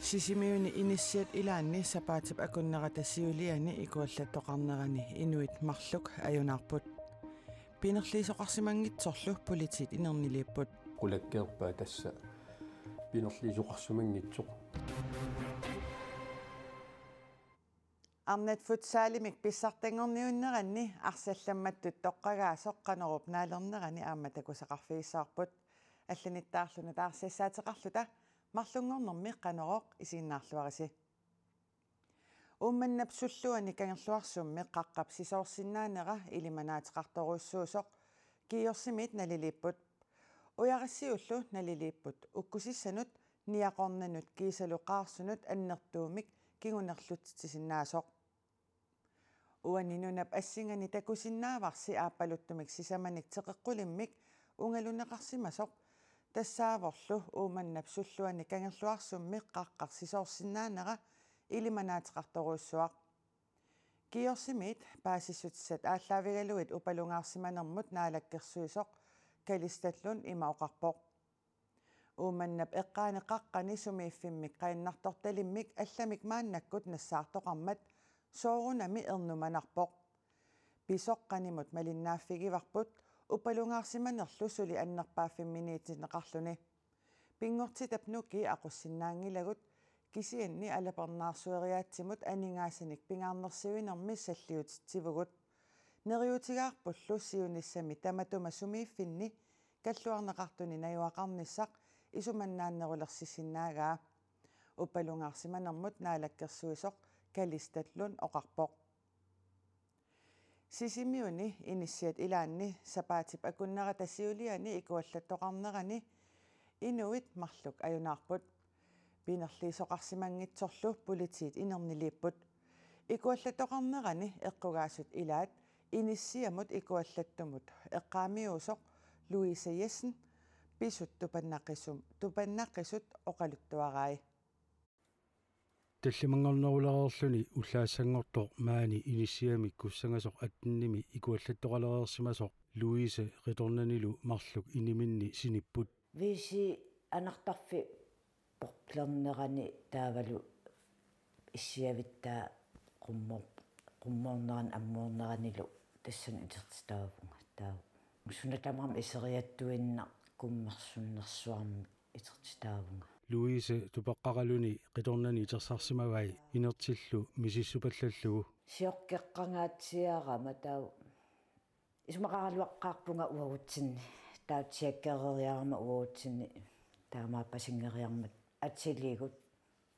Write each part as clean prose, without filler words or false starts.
Sisimiuni initiat ilaanni sapaatip akunneratasiuliani ikuallattoqarnerani inuit marluk ajunarput. Pinerliisoqarsimangitsorlu politit inerniliipput. Qulakkeerpaa tassa pinerliisoqarsumanngitsoq. Arnat futsaalimik pissartangorniunneranni arsallammattut toqqagaasoq qanerup naalernerani aamatakusaqarfiissaarput алланиттаарлуна таарсассаатеқарлута марлунгорнэрми qaneroq isiinnaarluarisi уумманнап суллуани кангерлуарсумми qaqqap сисоорсиннаанера илиманаатеқарторуйссуусоқ киорсимит налилиппут уяриссиуллу налилиппут уккусиссанут ниақорнанут кисалуқаарсунут аннертуумик кигунерлутсисиннаасоқ уанинунап ассингани такусиннааварси ааппалуттумик сисаманик теқеққулиммик унгалунеқарсимасоқ тассааворлу ууманнап суллуани кангерлуарсумми qaqqarsisoorsinnaanera илиманаатеқарторуйссуақ киорсимит паасиссутсат ааллаавигалуит упалунгаарсиманермут наалаккерсуисоқ калисталлун имаоқарпоқ ууманнап эққаанеқаққани сумииффиммик қаиннарторталиммик алламик мааннаккут нассаартоқармат соорунами ернуманарпоқ писоққанимут малиннааффигиварпут упалунгаарсиманерлу сули аннерпааффимминиитинеқарлуни пингортитапнуки ақуссиннаангилагут кисианни алапернаарсуериаатсимут анигаасаник пингаарнерсивинерми саллиутитсивгут нериутигаарпуллу сиуниссами таматума сумииффинни каллуарнеқартуни наюақарниссақ исуманнааннерулерсисиннаагаа упалунгаарсиманермут наалаккерсуисоқ калисталлун оқарпоқ сисимиуни иниссиат илаанни сапаатип акуннератасиулиани икуаллаттоқарнерани инуит марлук аюнаарпут пинерлиисоқарсимангитсорлу политит инернилииппут икуаллаттоқарнерани эққугаасут илаат иниссиамут икуаллаттумут эққаамиусоқ Louise Jessen писут тупаннаққисут оқалуттуарай таллимангорнерулереерлүни уллаассангортоо маани инисиамик куссангасоқ аттинними икуаллаттоқалереерсимасоқ Louise риторнанилу марлук иниминни синиппут виси анартарфи порплернерани таавалу иссиавиттаа qummoorneran аммуорнеранилу тассан итертаавунга таа мусунатамам исериаттуинна куммерсуннерсуарми итертаавунга Louise тупеққаралуни қиторнани итерсарсимавай инертиллу мисиссупаллаллугу сиоққеққангаатсиарама таа исмақаралуаққарпунга уагутсинни таатсиаккерериарама уагутсинни таамаа пасингериармат атсилигут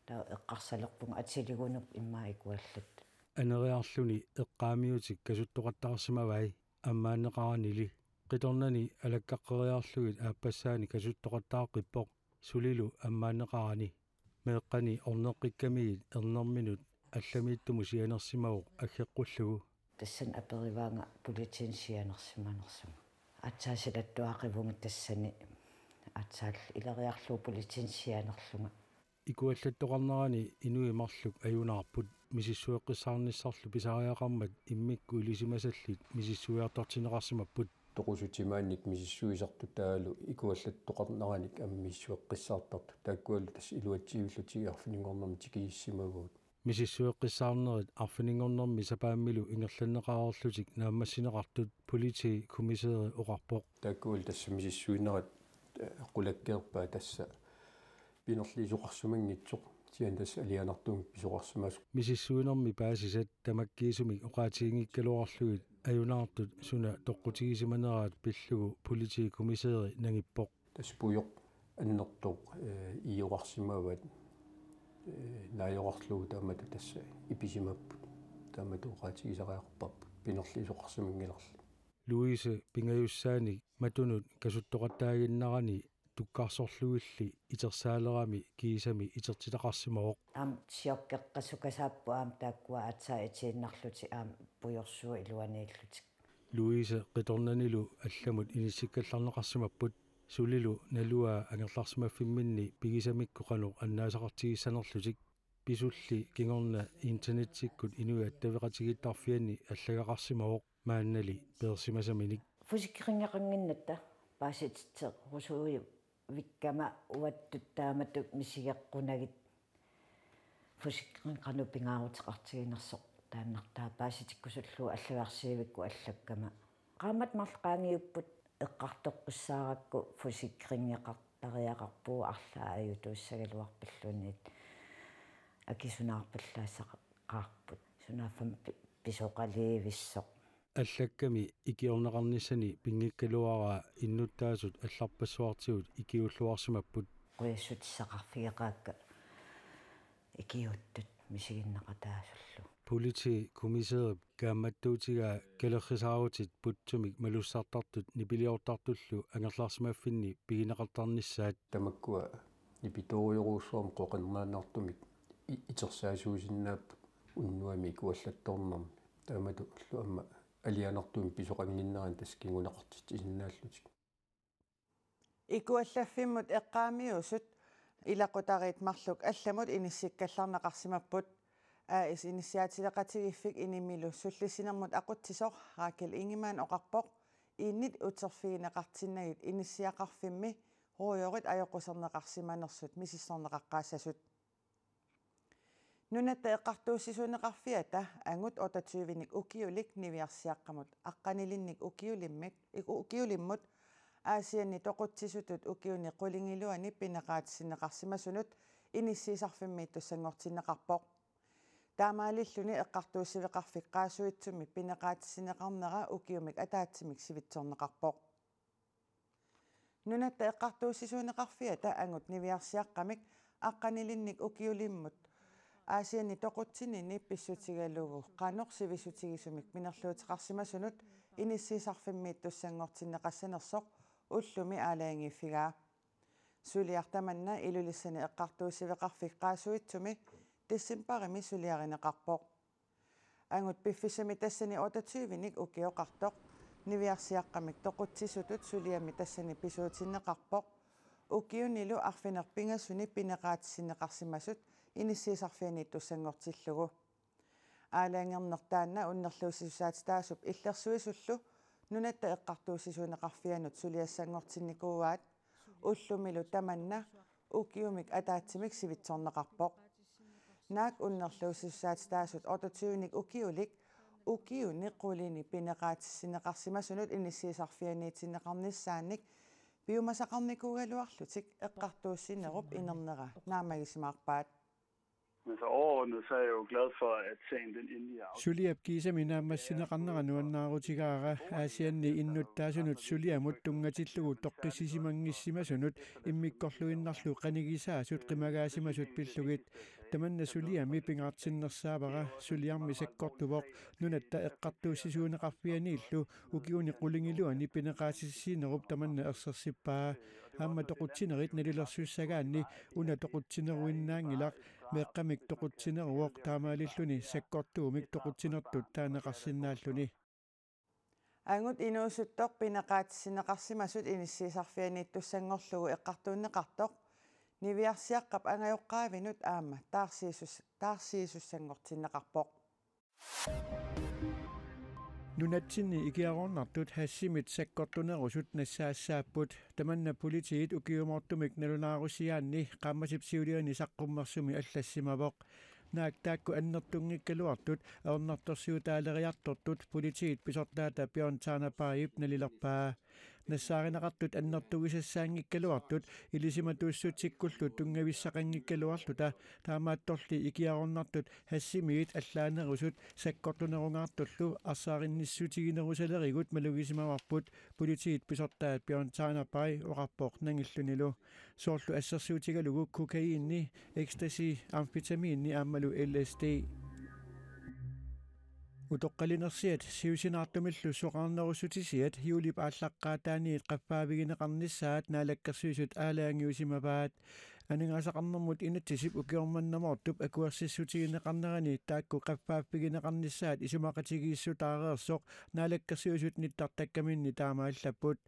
таа эққарсалерпунга атсилигунуп иммаа икуаллат анериарлүни эққаамиутик касуттоқаттаарсимавай аммаанеқаранили қиторнани алаккаққериарлугит ааппассаани касуттоқаттааққиппоқ сулилу аммаанеқарани меэққани орнеққиккамигит ернерминут алламииттуму сианерсимавоқ аггеққуллугу тассан апериваанга политинсианерсиманерсума атсаасилаттуақивунга тассани атсаал илериарлуу политинсианерлунга икуаллаттоқарнерани инуи марлук аюнаарпут мисиссуэққиссаарниссарлу писариақармат иммикку илисимасаллит мисиссуиартортинеқарсимаппут тоқусутимаанник мисиссуисарту таалу икуаллаттоқарнераник аммиссуэққиссаартарту тааккуалу тас илуатсиуллутиги арфинингорнерми тикииссимагуут мисиссуэққиссаарнерит арфинингорнерми сапааммилу ингерланнеқаарлутик нааммассинеқартут полити комиссери оқарпоқ тааккуалу тасса мисиссуинерат qulakkeerpaa tassa pinerliisoqarsumangitsoq тиан тас алианартуми писоқарсимасу мисиссуинерми паасисат тамаккиисумик оқаатигингиккалуарлугит аюнаартут суна тоққутигисиманераат пиллугу полити комиссери нагиппоқ таспуйоқ аннертоқ иоқарсимават наайоқарлугу таамата тасса иписимаппут таамата оқаатигисариақарпарпут пинерлиисоқарсумангилерли Louise пингаюссааник матунут касуттоқаттаагиннарани туккаарсорлуилли итерсаалерами киисами итертилеқарсимавоқ ам сиоққеққасукасааппу аам тааккуа атсаа итииннарлути аам пуйорсуа илуанииллутик Louise қиторнанилу алламут иниссиккалларнеқарсимаппут сулилу налуа ангерларсимаффимминни пигисамикку аннаасақартигиссанерлутик писулли кингорна интернеттиккут инуи аттавеқатигиттарфиани аллагақарсимавоқ мааннали персимасаминик фусиккирингақангиннатта пааситсеқ русууи виккама уаттут тааматут мисигеққунагит фусиккерин канупингаарутеқартигинерсоқ тааннартаапааситиккусуллуу аллагаарсиивикку аллаккама qaammat марлақаангиуппут эққартоққуссааракку фусиккерингеқартариақарпуу арлаа аюутууссагалуарпаллуунниит акисунаарпаллаассақарпут сунаффам писоқалиивиссоқ аллакками икиорнеқарниссани пингиккалуараа иннуттаасут алларпассуартигут икиуллуарсимаппут қуяссутиссақарфигеқаакка икиуттут мисигиннеқатаасуллу полити комиссарип кааматтуутига калеррисаарутит путсумик малуссаартартут нипилиортартуллу ангерлаарсимаффинни пигинеқартарниссаат тамаккуа нипиториоруусуам қоқернаанартумик итерсаасуусиннааппут уннуами куаллатторнарми таамату аллу амма алианартуми писоқангиннеран таскингунеқартит исиннааллутик икуаллаффиммут эққаамиусут илақутариит марлук алламут иниссиккалларнеқарсимаппут ис инициатилеқатигиффик инимилу суллисинермут ақутсисоқ раакел ингимаан оқарпоқ ииннит утерфигинеқартиннагит иниссиақарфимми руйорит аёқусернеқарсиманерсут мисиссорнеқаққаассасут нунатта эққартууссисунеқарфиата ангут 28-ник укиулик нивиарсиаққамут аққанилинник укиулиммут аасианни тоқутсисутут укиуни қулингилуани пинеқаатсинеқарсимасунут иниссиисарфиммиит туссангортиннеқарпоқ таамаалиллуни эққартууссивеқарфиққаасуитсуми пинеқаатсинеқарнера укиумик атаатсимик сивитсорнеқарпоқ нунатта эққартууссисунеқарфиата ангут нивиарсиаққамик аққанилинник укиулиммут аасианни тоқутсинини писсутигалугу қанорсивисутигисумик минерлуутеқарсимасунут иниссиисарфиммиит туссангортиннеқассанерсоқ уллуми аалаангиффигаа сулиартаманна илулиссани эққартууссивеқарфиққаасуитсуми диссимпарими сулиаринеқарпоқ ангут пиффисами тассани 28-ник укиоқартоқ нивиарсиаққамик тоқутсисутут сулиами тассани писуутиннеқарпоқ укиунилу арфинерпингасуни пинеқаатиссинеқарсимасут иниссиисарфианиит туссангортиллугу аалаангернертаанна уннерлуусисусаатитаасуп иллерсуисуллу нунатта эққартууссисунеқарфианут сулиассангортинникууаат уллумилу таманна укиумик атаатсимик сивитсорнеқарпоқ наак уннерлуусисусаатитаасут 28-ник укиулик укиуни қулини пинеқаатиссинеқарсимасунут иниссиисарфианиитсинеқарниссаанник биумасақарникуугалуарлутик эққартууссинеруп инернера наамагисимаарпаат. Men så overordnet så er jeg jo glad for, at sagen den endelig er afsluttet. Suliap kiisaminaammassinaqarnera nuannaarutigaara aasianni innutaasunut suliamut tungatillugu toqqissisimangissimasunut immikkorluinnarlu qanigisaasut qimagaasimasut pillugit tamanna suliami pingaartinnersaavara suliarmi sakkortuvoq nunatta eqqartuussisuuneqarfianiillu ukiuni qulingiluani pineqaasissiinerup tamanna ersersippaa aamma toqutsinerit nalilersussagaanni una toqutsineruinnaangilaq meeqqamik toqutsineruoq taamaalilluni sakkortuumik toqutsinertut taaneqarsinnaalluni ангут инуусуттоқ пинеқаатиссинеқарсимасут иниссиисарфианиит туссангорлугу эққартууннеқартоқ нивиарсиаққап ангайоққаавинут аама таарсиисуссангортиннеқарпоқ nunatsinni ikiarornartut hassimit sakkortunerusut nassaassaapput tamanna politiit ukiumortumik nalunaarusiaanni qaammasipsiuliani saqqummersumi аллассимавоq naak taakku annertungikkaluartut aornartorsiutaaleriartortut politiit pisortaata Bjørn Tarnapaip nalilerpaa нассааринеқартут аннертугисассаангиккалуартут илисиматууссутиккуллу тунгависсақангиккалуарлута таамаатторли икиарорнартут хассимиит аллаанерусут саккортунерунгаартуллу арсааринниссутигинерусалеригут малугисимаварпут политиит писортаат Bjørn Tarnapай оқарпоқ нангиллунилу соорлу ассерсуутигалугу кокаинни экстаси амфетаминни аамалу LSD утоққалинерсиат сиусинаартумиллу соқарнерусутисиат юлип ааллаққаатааниит қаффаавигинеқарниссаат наалаккерсуисут аалаангиусимаваат анингаасақарнэрмут инатсисип укиорманнамоортуп акуарсиссутигинеқарнерани таакку қаффааффигинеқарниссаат исумақатигииссутаареерсоқ наалаккерсуисут ниттартаккаминни таамааллаппут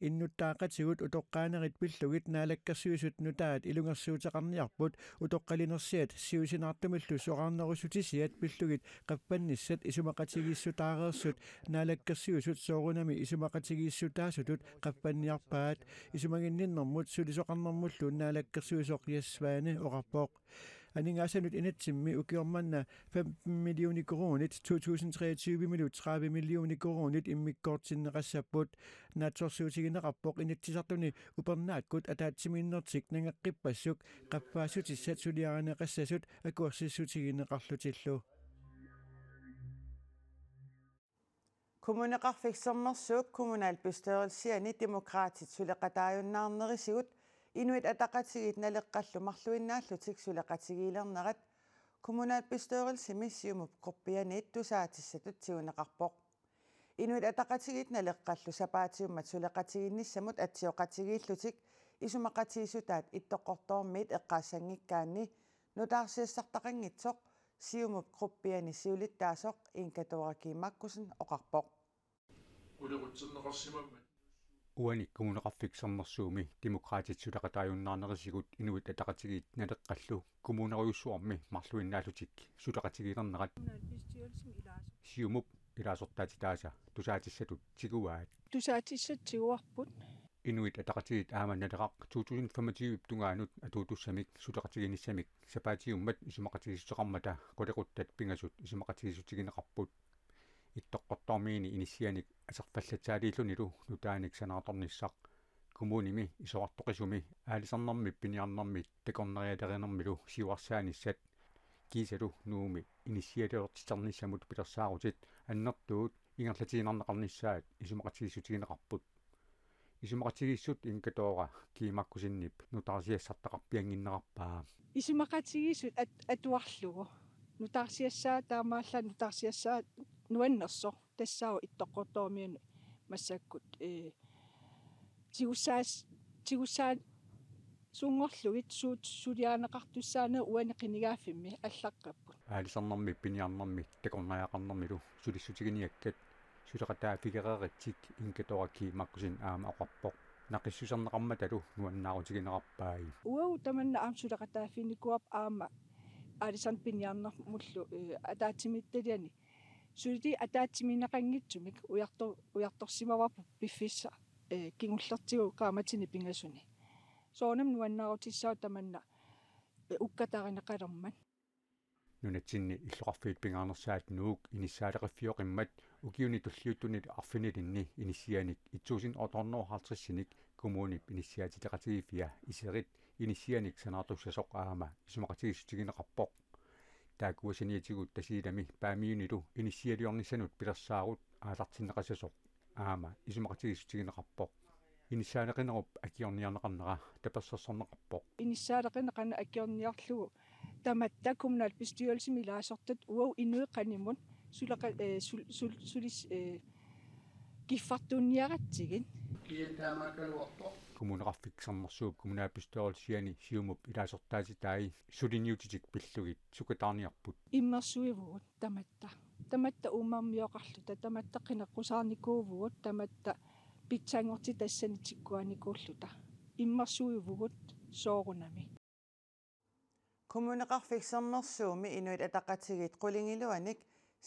иннуттаақатигут утоққаанерит пиллугит наалаккерсуисут нутаат илунгерсуутеқарниарпут утоққалинерсиат сиусинаартумиллу соқарнерусутисиат пиллугит қаффанниссат исумақатигииссутаареерсут наалаккерсуисут соорунами исумақатигииссутаасутут қаффанниарпаат исумагинниннэрмут сулисоқарнэрмуллу наалаккерсуисоқ яссваани оқарпоқ Aningasanut inatsimmi ukiormanna 15 millioner kronit 2023 minut 30 millioner kronit immikkoortinneqassaput naatsorsuutigineqarpoq inattisartuni upernaatkut ataatsimiinnertik nangeqqippassuk qaffaasutissat suliaraneqassasut akuarsissutigineqarlutillu kommuneqarfiksermersuuk kommunalbestørelsiani demokraatit suleqataajunnaarnerisigut inuit ataqatigit naleqqallu marluinnaallutik suleqatigiilernerat kommunalbestørelsimi siumup qurpianiit tusaatissatut tiuneqarpoq inuit ataqatigit naleqqallu sapaatiummat suleqatiginnissamut atsioqatigiillutik isumaqatiisutaat ittoqortoormiit eqqaassangikkaanni nutaarsiassartaqangitsoq siumup qurpiani siulittaasoq inkatuarakiimakkusen oqarpoq uanik kommuneqarfiksernersuumi demokraatit suleqataajunnaarnerisigut inuit ataqatigiit naleqqallu kommuneruyussuarmi marluinnaallutik suleqatigiilernerat siumup ilaasortaatitaasa tusaatissatut tiguaat tusaatissatiguarput inuit ataqatigit aamannaleqaq 2025 tungaanut atuutussamik suleqatiginissamik sapaatiummat isumaqatigissuqarmata qolequttat pingasut isumaqatigisutigineqarput ittoqqortormiini inissianik aserfallataaliillunilu nutaanik sanaatornissaq kommunimi isoartoqisumi aalisarnermip piniarnermit takornerialerinermilu siuarsaanissat kiisalu nuumi inissialiortitarnissamut pilersaarutit annertuut ingerlatiginarneqarnissaat isumaqatigisutigineqarput isumaqatigissut inkatoora kiimakkusinnip nutaarsiassartaqarpianginnerarpaa isumaqatigissut atuarlugu nutaarsiassaa taamaalla nutaarsiassaa nuannersoq tassaagu ittoqqortoormiunu massakkut tigussaan suungorlugit suliaaneqartussaane uaneqinigaaffimmi аллаққаппут аалисарнэрми пиниарнэрми такорнариақарнэрмилу сулиссутигиниаккат сулеқатаафигерееритсик инкатораки маккусин аама оқарпоқ нақиссусарнеқарматалу нуаннаарутигинеқарпааи уау таманна аам сулеқатааффиникуап аама аалисан пиниарнэрмуллу атаатимитталиани сулити атаатиминеқангитсумик уярторсимаварпу пиффисса кингуллертигу qaamaатини пингасуни соонам нуаннаарутиссаа таманна уккатааринеқалерман нунатсинни иллоқарфиит пингаарнерсаат нуук иниссаалеқиффиоқиммат укиуни туллиуттунит арфинилинни иниссианик итсуусин оторнерхартриссиник коммунип иниссиатитеқатигиффиа исерит иниссианик санаартуссасоқ аама исумақатигиссутигинеқарпоқ таакуасиниатигут тасиилами паамиунилу иниссиалиорнисанут пилерсаарут аалартиннеқасасоқ аама исумақатигиссутигинеқарпоқ иниссаалеқинеруп акиорниарнеқарнера таперсерсорнеқарпоқ иниссаалеқинеқана акиорниарлугу таматта kommunal bestyrelsesmi laasortat uau inueqanimut sulaqa sulis giffartunniaratsigin kommuneqarfiksernersuup kommunalbestørelsiani siumup ilaasortaatitaayi suliniutitik pillugit sukataarniarput immersuivugut tamatta uummarmioqarluta tamatta qineqqusaarnikuuvugut tamatta pitsangorti tassanitikkuanikuulluta immersuivugut soorunami kommuneqarfiksernersuumi inuit ataqatigit qulingiluanik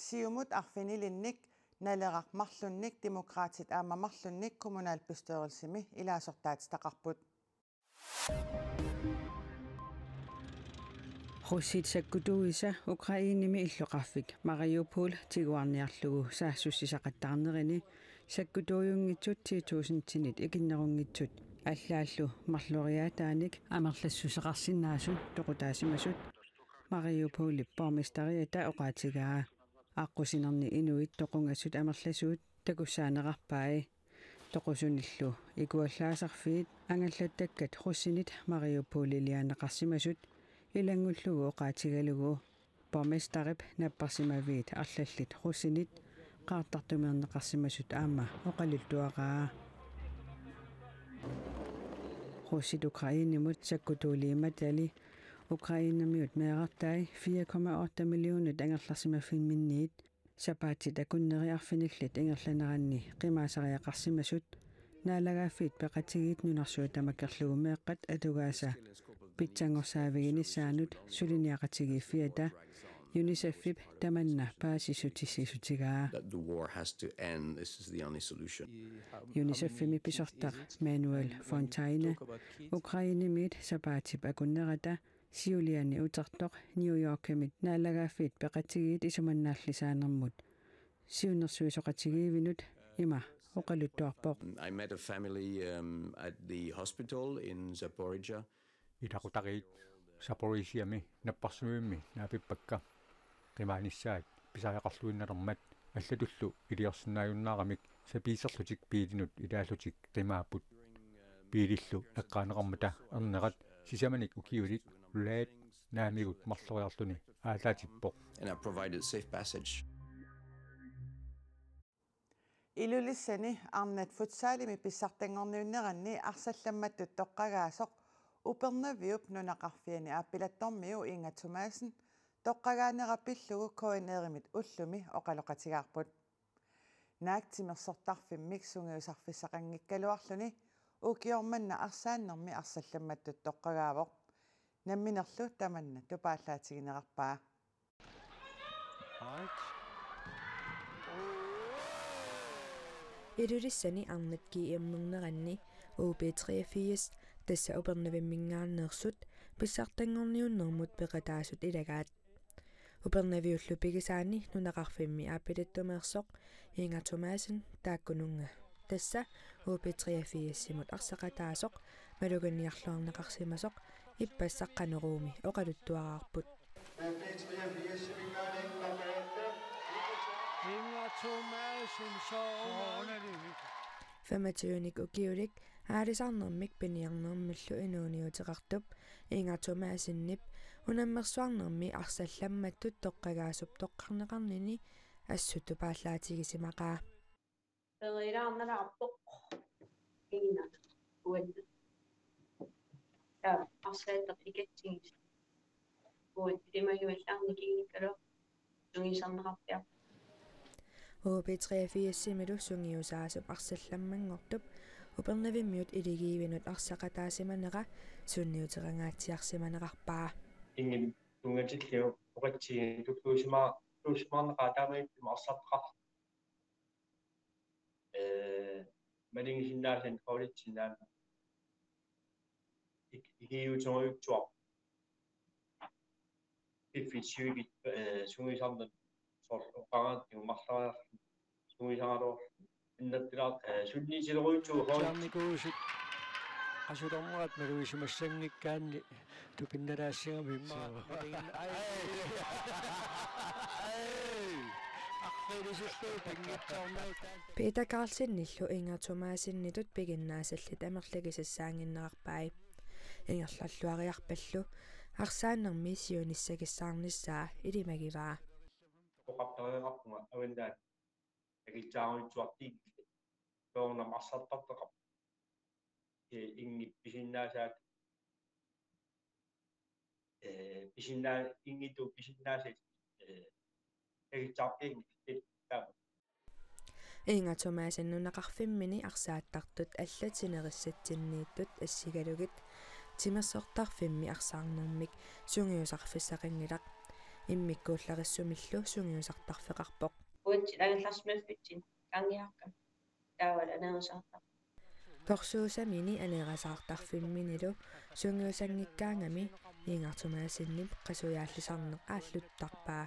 siumut arfinilinnik naleqarmarlunnik demokraatit aamamarlunnik kommunalbestørelsimi ilaasortaatitaqarput Russitsakkutuisa Ukrainimi illoqarfik Mariupol tiguarniarlugu saassussisaqattaarnerini sakkutuujungitsut 2000-tinit ikinnerunngitsut аллааллу марлориатааник амерлассусеқарсинаасут тоқутаасимасут Мариуполи порместариата оqaатигаа аққусинерни инуит тоқунгассут амерласуут такуссаанеқарпааи тоқусуниллу икуаллаасарфиит ангаллаттаккат руссинит Мариуполи лианеқарсимасут илангуллугу оqaатигалугу порместарип наппарсимавиит арлаллит руссинит qaartartumiернеқарсимасут аама оқалултуақаа Russit Ukrainemut sakkutuuliimatali Ukrainamiut meeqartai 4,8 millionit angerlarsimaffinminniit sapaatit akunneriarfinillit ingerlaneranni qimaasariaqarsimasut naalagaaffiit peqatigiit nunarsuutamakerlugu meeqqat atugaasa pitsangorsaaviginisaanut suliniaqatigiiffiata UNICEF tamanna paasissutissisutigaa UNICEF-imi pisortaq Manuel Fontaine Ukrainimiit sapaatip akunnerata siuliani utartoq New Yorkamit naalagaaffiit peqatigiit isumannaallisaanermut siunersuisoqatigiivinut ima oqaluttuarpoq. I met a family at the hospital in Zaporizhia. Ilaqutariit Zaporizhiami napparsuimmi naapipakka qimaanissaat pisariaqarluinnalermat аллатуллу илиорсиннааюннаарамик сапиисерлутик пиилинут илааллутик qimaapput пиилиллу эққаанеқармата ернерат сисаманик укиулик улаат наамигут марлориарлуни аалаатиппоқ And I provided safe passage. Ilulissani arnat futsaalimi pissartangorniunneranni arsallammattut toqqagaasoq upernaviup nunaqarfiani aappilattormiu Inga Thomasen toqqagaanerapillugu koineerimit ullumi oqaloqatigaarput naaktimersortarfimmik sungiusarfissaqanngikkaluarluni ukiormanna arsaannermi arsallammattut toqqagaavoq namminerlu tamanna tupaallaatigineqarpaa. Ilulissani arnatki iammerneranni UB83 tassa upernavimmingaarneersut pissartangorniunnermut peqataasut ilagaat upernaviullu pigisaani nunaqarfimmi aappilattumeersoq Inga Thomasen taakkununga tassa UB83-simut arsaqataasoq maluganniarluarneqarsimasoq ippassaqqaneruumi oqaluttuaraarput Fematuunik ukiulik aalisarnermik piniarnermillu inuuniuteqartup Inga Thomasenip unammersuarnermi arsallammattut toqqagaasup toqqarneqarnini assuttu paallaatigisimaqaa Periraarnerarpoq Inga uanna arsaatterpikatsigis uut limajuallarnikigikkalo sungisarnerarpiaq UB83-similu sungiusaasup arsallammanngortup upernavimmiut iligiivinut arsaqataasimanera sunniuterangaatsiarsimanerarpaa Ingen tungatillu oqatsiin tuusmaarneqaa taamaippima arsartaqar malingisinnaarsan qaulitsinnaama igiutunguutsuaq iffitsuigit sungisarnet sorqaraattigu marlariar sungisaraluar innattila sunniisileruutsu hoornikuusut asutormuat maluisimassangikkaanni tupinnalaassigamimma Peter Carlsen-nillu Inga Thomasen-nitut piginnaasallit amerlagisassaanginnerarpai ingerlalluariarpallu arsaannermi siunissakissaarnissaa ilimagivaa oqartariaqarpunga avannaat agitsaaruitsuartiik toornam arsartarteqar ingit pisinnaasaat pisinnaa ingitu pisinnaasit agitsaartiik Inga Thomasen nunaqarfimmini arsaattartut allatinerissatsinniittut assigalugit timersortarfimmi arsaarnermik sungiusarfissaqangilaq immikkuullarissumillu sungiusartarfeqarpoq uatsilagallarsmaffitsin kangiarkam taawal aneersaartar Torsuusamini aneerasaartarfimminilu sungiusangikkaangami Inga Thomasen-nip qasuyaallisarneq aalluttarpaa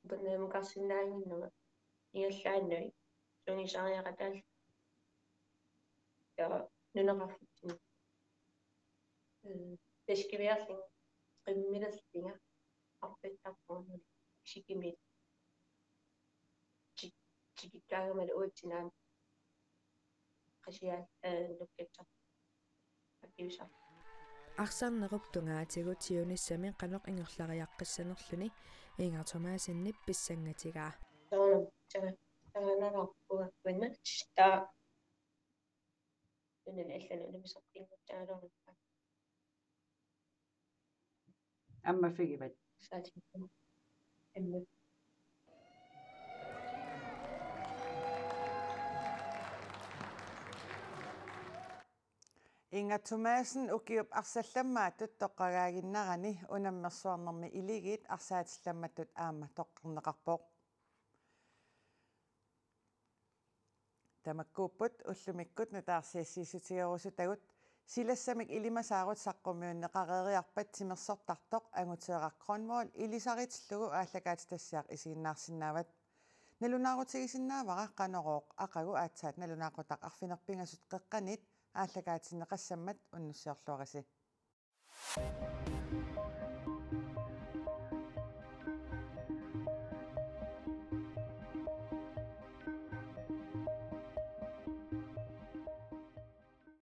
upanneemukarsinnaanginnuga ingallaannui sungisariaqataal ja nunaqarfitsin taskiviarling qimmilerlinga arpittarpuunni sikimit tikikkaagamal uatsinaam qasiaal nukkitsar akiusar Arsaarnerup tungaatigut siunissami qanoq ingerlariaqqissanerluni Inga Thomasen-nip pissangatigaa taganararpuakkunna taa tunan allanunimisartinguttaaloorippa Amma figivat saatikku emma Inga Thomasen ukiup arsallammaatut toqqagaaginnarani unammersuarnermi iligit arsaatillammattut aama toqqarneqarpoq tamakkuupput ullumikkut nutaarsiissiisutigerusutagut Silassamik ilimasaarut saqqummiunneqareeriarpat timersortartoq angutigerar Cornwall ilisaritillugu aallakaatitassiaq isiinnaarsinnaavat nalunaarutigisinnaawaqa qanorooq aqagu aatsaat nalunaaqutaq arfinerpingasut qeqqanit aallakaatinneqassammat unnussiorluarisi